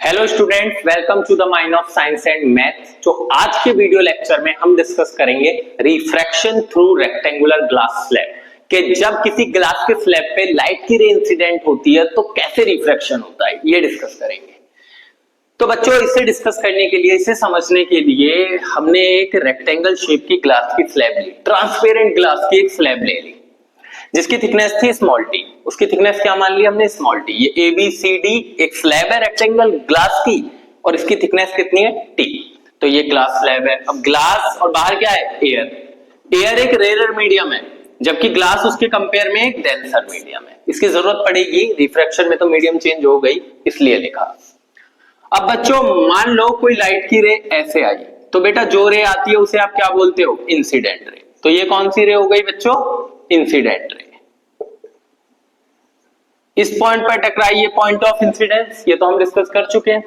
Hello students, welcome to the mind of science and maths. तो आज के video lecture में हम डिस्कस करेंगे refraction through rectangular glass slab कि जब किसी ग्लास के स्लैब पे लाइट की रे इंसिडेंट होती है तो कैसे रिफ्रैक्शन होता है, ये डिस्कस करेंगे। तो बच्चों, इसे डिस्कस करने के लिए, इसे समझने के लिए हमने एक रेक्टेंगल शेप की ग्लास की स्लैब ली, ट्रांसपेरेंट ग्लास की एक स्लैब ले ली जिसकी थिकनेस थी स्मॉल टी। उसकी थिकनेस क्या मान ली हमने? Small T. ये ABCD एक स्लैब है रेक्टेंगल ग्लास की और इसकी थिकनेस कितनी है? टी। तो ये ग्लास स्लैब है। अब ग्लास और बाहर क्या है? एयर। एयर एक रेयर मीडियम है जबकि ग्लास उसके कंपेयर में एक डेंसर मीडियम है। इसकी जरूरत पड़ेगी रिफ्रैक्शन में, तो मीडियम चेंज हो गई इसलिए लिखा। अब बच्चों, मान लो कोई लाइट की रे ऐसे आई, तो बेटा जो रे आती है उसे आप क्या बोलते हो? Incident ray. तो ये कौन सी रे हो गई बच्चों? Incident ray. इस पॉइंट पर टकराई, ये पॉइंट ऑफ इंसिडेंस, ये तो हम डिस्कस कर चुके हैं।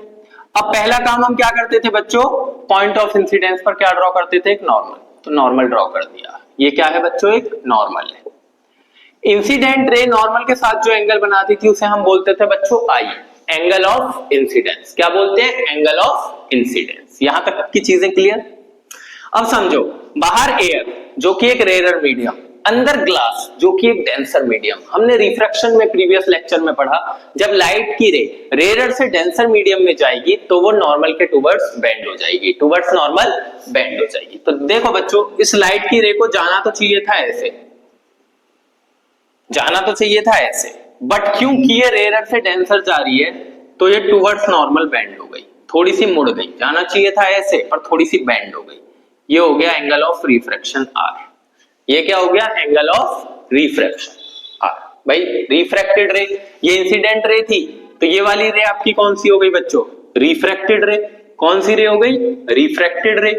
अब पहला काम हम क्या करते थे बच्चों? पॉइंट ऑफ इंसिडेंस पर क्या ड्रॉ करते थे? एक नॉर्मल। तो नॉर्मल ड्रॉ कर दिया। ये क्या है बच्चों? एक नॉर्मल है। इंसिडेंट रे नॉर्मल के साथ जो एंगल बनाती थी उसे हम बोलते थे बच्चों आई, एंगल ऑफ इंसिडेंस। क्या बोलते हैं? Angle of incidence. यहां तक की चीजें क्लियर? अब समझो, बाहर एयर जो कि एक रेयर मीडियम, अंदर ग्लास जो कि एक डेंसर मीडियम। हमने रिफ्रैक्शन में प्रीवियस लेक्चर में पढ़ा, जब लाइट की रे रेयर से डेंसर मीडियम में जाएगी तो वो नॉर्मल के टुवर्ड्स बेंड हो जाएगी, टुवर्ड्स नॉर्मल बेंड हो जाएगी। तो देखो बच्चों, इस लाइट की रे को जाना तो चाहिए था ऐसे, जाना तो चाहिए था ऐसे, बट क्योंकि ये रेयर से डेंसर जा रही है तो ये टुवर्ड्स नॉर्मल बेंड हो गई, थोड़ी सी मुड़ गई। जाना चाहिए था ऐसे पर थोड़ी सी बेंड हो गई। ये हो गया एंगल ऑफ रिफ्रैक्शन आर। ये क्या हो गया? Angle of refraction r. भाई रिफ्रैक्टेड रे, ये इंसिडेंट रे थी, तो ये वाली रे आपकी कौन सी हो गई बच्चों? रिफ्रैक्टेड रे। कौन सी रे हो गई? रिफ्रैक्टेड रे।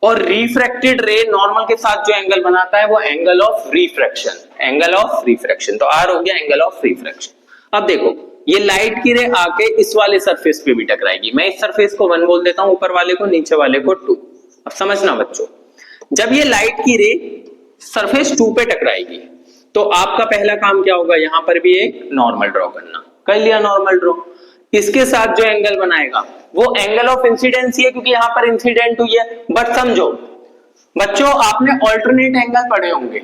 और रिफ्रैक्टेड रे नॉर्मल के साथ जो एंगल बनाता है वो angle of refraction, angle of refraction. तो आर हो गया एंगल ऑफ रिफ्रैक्शन। अब देखो, ये लाइट की रे आके इस वाले सरफेस पे भी टकराएगी। मैं इस सरफेस को 1 बोल देता हूं, ऊपर वाले को, नीचे वाले को 2। अब समझना बच्चों, जब ये लाइट की रे सरफेस 2 पे टकराएगी तो आपका पहला काम क्या होगा? यहां पर भी एक नॉर्मल ड्रॉ करना। कर लिया नॉर्मल ड्रॉ। इसके साथ जो एंगल बनाएगा वो एंगल ऑफ इंसिडेंस ही है क्योंकि यहां पर इंसिडेंट हुई है। बट समझो बच्चों, आपने ऑल्टरनेट एंगल पढ़े होंगे,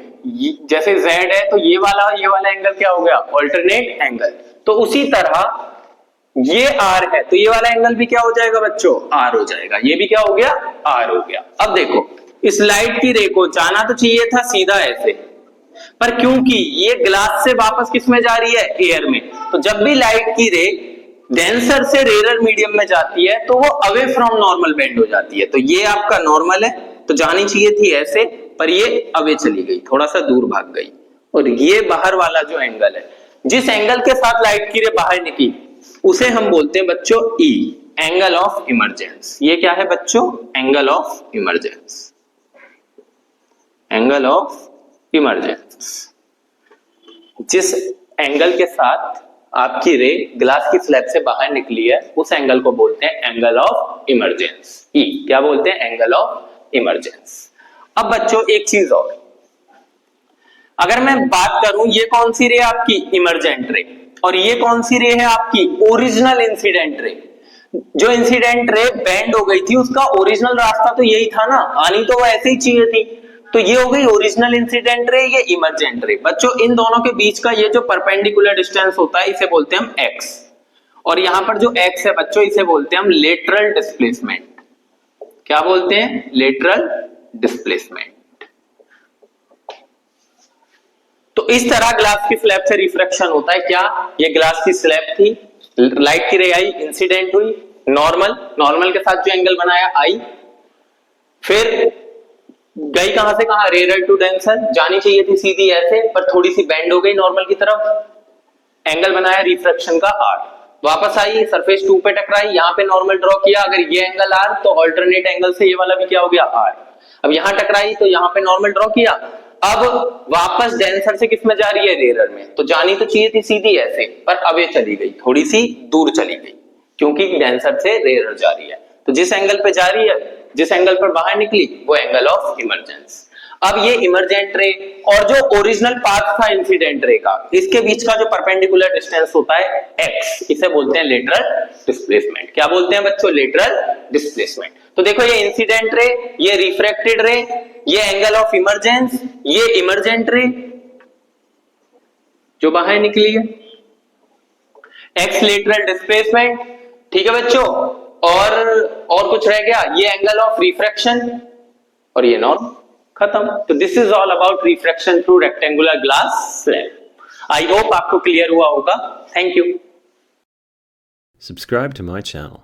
जैसे Z है तो ये वाला एंगल क्या हो गया? Alternate angle. तो उसी तरह ये R है तो ये वाला एंगल भी क्या हो जाएगा बच्चों? R हो जाएगा। ये भी क्या हो गया? R हो गया। अब देखो, इस लाइट की रे को जाना तो चाहिए था सीधा ऐसे, पर क्योंकि ये ग्लास से वापस किस में जा रही है? एयर में। तो जब भी लाइट की रे डेंसर से रेयर मीडियम में जाती है तो वो अवे फ्रॉम नॉर्मल बेंड हो जाती है। तो ये आपका नॉर्मल है तो जानी चाहिए थी ऐसे, पर ये अवे चली गई, थोड़ा सा दूर भाग गई। और ये बाहर वाला जो एंगल है, जिस एंगल के साथ लाइट की रे बाहर निकली उसे हम बोलते हैं बच्चों E, एंगल ऑफ इमरजेंस। ये क्या है बच्चों? Angle of emergence, angle of emergence. जिस एंगल के साथ आपकी रे ग्लास की स्लैब से बाहर निकली है उस एंगल को बोलते हैं एंगल ऑफ इमरजेंस, E। क्या बोलते हैं? Angle of emergence. अब बच्चों एक चीज और, अगर मैं बात करूं, ये कौन सी रे आपकी? Emergent ray. और ये कौन सी रे है आपकी? Original incident ray. जो इंसिडेंट रे बेंड हो गई थी उसका ओरिजिनल रास्ता तो यही था ना, आनी तो वो ऐसे ही चाहिए थी। तो ये हो गई ओरिजिनल इंसिडेंट रे, ये इमरजेंट रे। बच्चों, इन दोनों के बीच का ये जो परपेंडिकुलर डिस्टेंस होता है इसे बोलते हैं हम x। और यहां पर जो x है बच्चों इसे बोलते हैं हम लेटरल डिस्प्लेसमेंट। क्या बोलते हैं? Lateral displacement. तो इस तरह ग्लास की स्लैब से रिफ्रैक्शन होता है। क्या? ये ग्लास की स्लैब थी, लाइट की रे आई, इंसिडेंट हुई, नॉर्मल के साथ जो एंगल बनाया आई, फिर गई कहां से कहां? Rare to denser. जानी चाहिए थी सीधी ऐसे, पर थोड़ी सी बेंड हो गई नॉर्मल की तरफ। एंगल बनाया रिफ्रैक्शन का R। वापस आई, सरफेस 2 पे टकराई, यहां पे नॉर्मल ड्रॉ किया। अगर ये एंगल R तो अल्टरनेट एंगल से ये वाला भी क्या हो गया? R। अब यहां टकराई तो यहां पे नॉर्मल ड्रॉ किया। अब वापस डेंसर से किस में जा रही है? रेयर में। तो जानी तो चाहिए थी सीधी ऐसे, पर अवे चली गई, थोड़ी सी दूर चली गई क्योंकि डेंसर से रेयर जा रही है। तो जिस एंगल पे जा रही है, जिस एंगल पर बाहर निकली, वो एंगल ऑफ इमरजेंस। अब ये इमरजेंट रे और जो ओरिजिनल पाथ था इंसिडेंट रे का, इसके बीच का जो परपेंडिकुलर डिस्टेंस होता है x, इसे बोलते हैं लेटरल डिस्प्लेसमेंट। क्या बोलते हैं बच्चों? Lateral displacement. तो देखो ये इंसिडेंट रे, ये रिफ्रैक्टेड रे, ये एंगल ऑफ इमरजेंस, ये इमरजेंट रे जो बाहर निकली है, एक्स लेटरल डिस्प्लेसमेंट। ठीक है बच्चों, और कुछ रह गया? ये एंगल ऑफ रिफ्रैक्शन और ये नॉर्म। खत्म। तो this is all about refraction through rectangular glass slab. I hope आपको क्लियर हुआ होगा। Thank you. Subscribe to my channel.